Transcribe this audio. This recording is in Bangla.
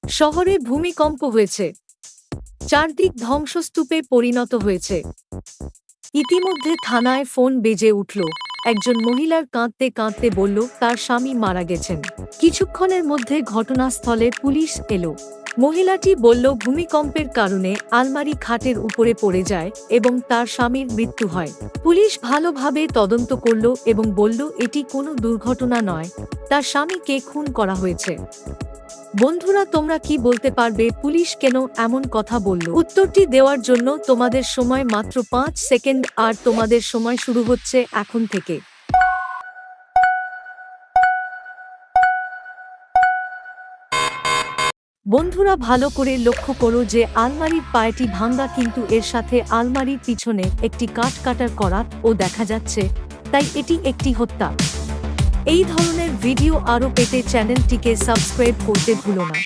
শহরে ভূমিকম্প হয়েছে, চারদিক ধ্বংসস্তূপে পরিণত হয়েছে। ইতিমধ্যে থানায় ফোন বেজে উঠল। একজন মহিলার কাঁদতে কাঁদতে বলল তার স্বামী মারা গেছেন। কিছুক্ষণের মধ্যে ঘটনাস্থলে পুলিশ এলো। মহিলাটি বলল ভূমিকম্পের কারণে আলমারি খাটের উপরে পড়ে যায় এবং তার স্বামীর মৃত্যু হয়। পুলিশ ভালোভাবে তদন্ত করল এবং বলল এটি কোনো দুর্ঘটনা নয়, তার স্বামীকে খুন করা হয়েছে। বন্ধুরা, তোমরা কি বলতে পারবে পুলিশ কেন এমন কথা বলল? উত্তরটি দেওয়ার জন্য তোমাদের সময় মাত্র 5 সেকেন্ড, আর তোমাদের সময় শুরু হচ্ছে এখন থেকে। বন্ধুরা, ভালো করে লক্ষ্য করো যে আলমারির পায়টি ভাঙ্গা, কিন্তু এর সাথে আলমারির পিছনে একটি কাঠ কাটার করাত ও দেখা যাচ্ছে, তাই এটি একটি হত্যা। এই ধরনের ভিডিও আরও পেতে চ্যানেলটিকে সাবস্ক্রাইব করতে ভুলো না।